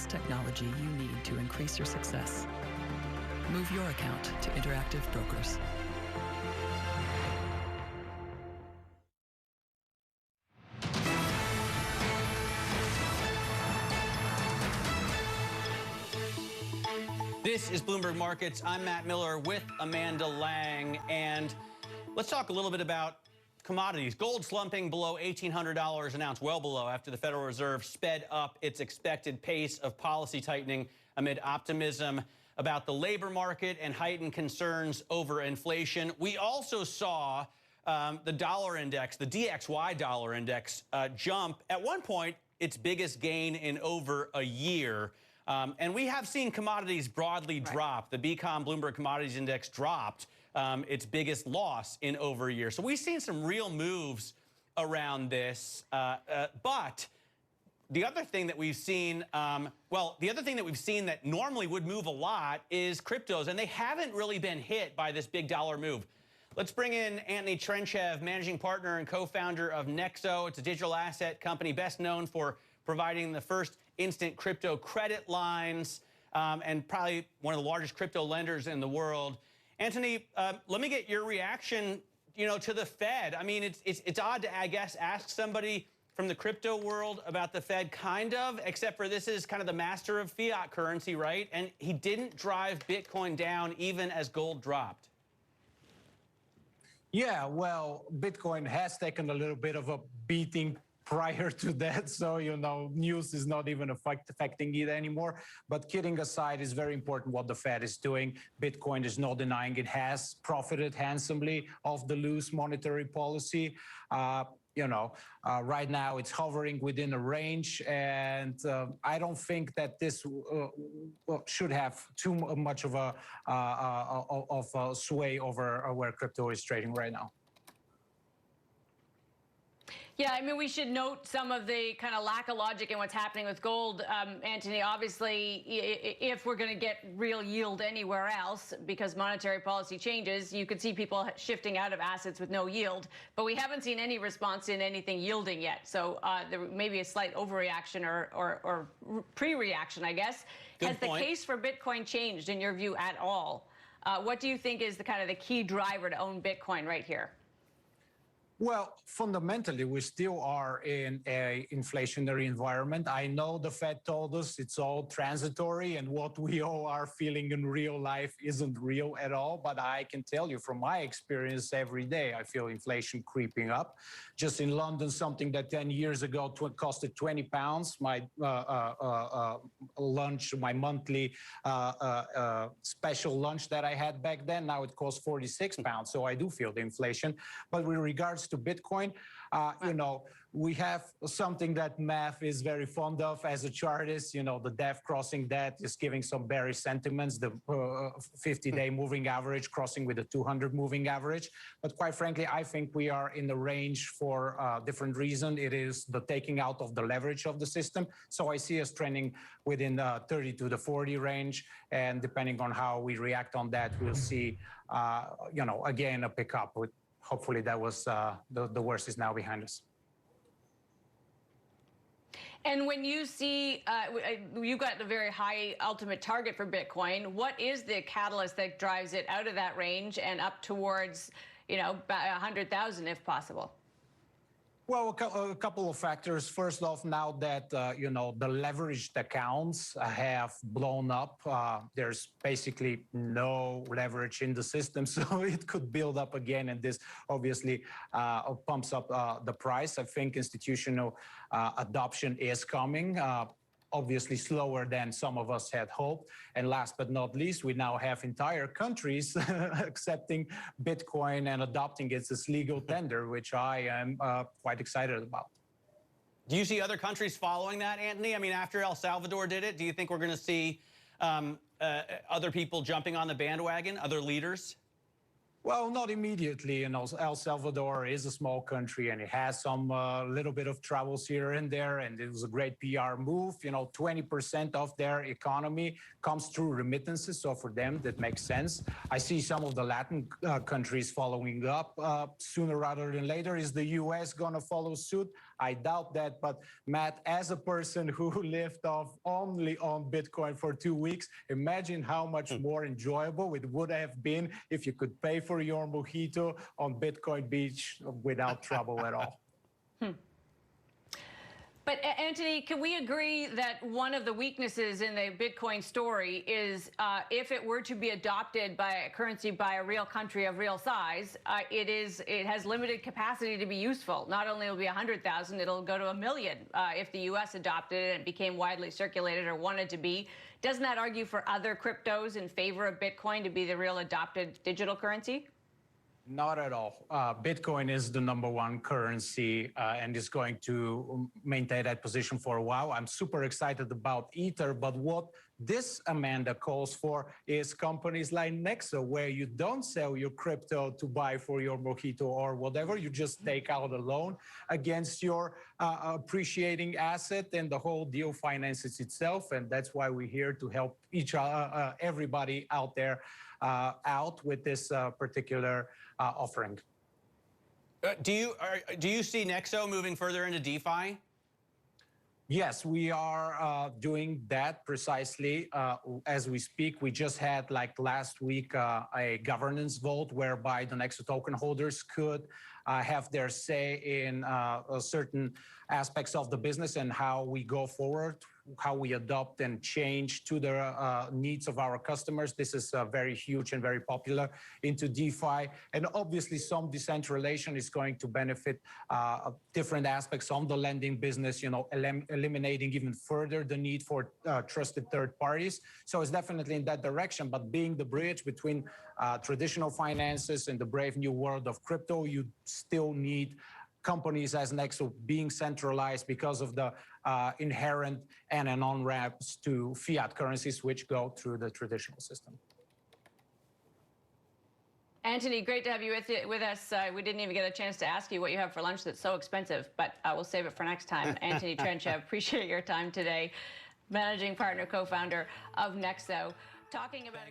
latest technology you need to increase your success. Move your account to Interactive Brokers. This is Bloomberg Markets. I'm Matt Miller with Amanda Lang, and let's talk a little bit about commodities. Gold slumping below $1,800 an ounce, well below, after the Federal Reserve sped up its expected pace of policy tightening amid optimism about the labor market and heightened concerns over inflation. We also saw the dollar index, the DXY dollar index, jump at one point its biggest gain in over a year. And we have seen commodities broadly drop. The BCOM Bloomberg Commodities Index dropped its biggest loss in over a year. So we've seen some real moves around this. But the other thing that we've seen, that normally would move a lot is cryptos, and they haven't really been hit by this big dollar move. Let's bring in Antoni Trenchev, managing partner and co-founder of Nexo. It's a digital asset company best known for providing the first instant crypto credit lines, and probably one of the largest crypto lenders in the world. Antoni, let me get your reaction, to the Fed. I mean, it's odd to, I guess, ask somebody from the crypto world about the Fed, kind of, except for this is kind of the master of fiat currency, right? And he didn't drive Bitcoin down even as gold dropped. Yeah, well, Bitcoin has taken a little bit of a beating prior to that, so news is not even affecting it anymore. But kidding aside, it's very important what the Fed is doing. Bitcoin is not denying it has profited handsomely off the loose monetary policy. Right now it's hovering within a range, and I don't think that this should have too much of a sway over where crypto is trading right now. Yeah, I mean, we should note some of the kind of lack of logic in what's happening with gold. Antoni, obviously, if we're going to get real yield anywhere else because monetary policy changes, you could see people shifting out of assets with no yield. But we haven't seen any response in anything yielding yet. So there may be a slight overreaction or pre-reaction, I guess. Has the case for Bitcoin changed in your view at all? What do you think is the kind of the key driver to own Bitcoin right here? Well, fundamentally, we still are in an inflationary environment. I know the Fed told us it's all transitory and what we all are feeling in real life isn't real at all. But I can tell you from my experience every day, I feel inflation creeping up. Just in London, something that 10 years ago costed £20, my lunch, my monthly special lunch that I had back then, now it costs £46. So I do feel the inflation. But with regards to Bitcoin, we have something that math is very fond of as a chartist. The DEF crossing that is giving some bearish sentiments, the 50-day moving average crossing with the 200 moving average. But quite frankly, I think we are in the range for a different reason. It is the taking out of the leverage of the system. So I see us trending within the 30 to the 40 range. And depending on how we react on that, we'll see, again, a pickup. Hopefully that was the worst is now behind us. And when you see, you've got a very high ultimate target for Bitcoin, what is the catalyst that drives it out of that range and up towards, 100,000 if possible? Well, a couple of factors. First off, now that, the leveraged accounts have blown up, there's basically no leverage in the system. So it could build up again. And this obviously pumps up the price. I think institutional adoption is coming. Obviously slower than some of us had hoped. And last but not least, we now have entire countries accepting Bitcoin and adopting it as legal tender, which I am quite excited about. Do you see other countries following that, Antoni? I mean, after El Salvador did it, do you think we're going to see other people jumping on the bandwagon, other leaders? Well, not immediately. El Salvador is a small country and it has some little bit of troubles here and there. And it was a great PR move. 20% of their economy comes through remittances. So for them, that makes sense. I see some of the Latin countries following up sooner rather than later. Is the U.S. going to follow suit? I doubt that. But Matt, as a person who lived off only on Bitcoin for 2 weeks, imagine how much more enjoyable it would have been if you could pay for your mojito on Bitcoin Beach without trouble at all. But Antoni, can we agree that one of the weaknesses in the Bitcoin story is if it were to be adopted by a currency by a real country of real size, it has limited capacity to be useful. Not only will it be 100,000, it'll go to 1 million if the U.S. adopted it and became widely circulated or wanted to be. Doesn't that argue for other cryptos in favor of Bitcoin to be the real adopted digital currency? Not at all. Bitcoin is the #1 currency and is going to maintain that position for a while. I'm super excited about Ether, but what this, Amanda, calls for is companies like Nexo, where you don't sell your crypto to buy for your mojito or whatever. You just take out a loan against your appreciating asset, and the whole deal finances itself. And that's why we're here to help everybody out there out with this particular offering. Do you see Nexo moving further into DeFi? Yes, we are doing that precisely as we speak. We just had, like last week, a governance vote whereby the Nexo token holders could have their say in certain aspects of the business and how we go forward, how we adopt and change to the needs of our customers. This is very huge and very popular into DeFi. And obviously some decentralization is going to benefit different aspects on the lending business, eliminating even further the need for trusted third parties. So it's definitely in that direction, but being the bridge between traditional finances and the brave new world of crypto, you still need companies as Nexo being centralized because of the inherent and on-ramps to fiat currencies, which go through the traditional system. Antoni, great to have you with us. We didn't even get a chance to ask you what you have for lunch that's so expensive, but we'll save it for next time. Antoni Trenchev, appreciate your time today. Managing partner, co-founder of Nexo, talking about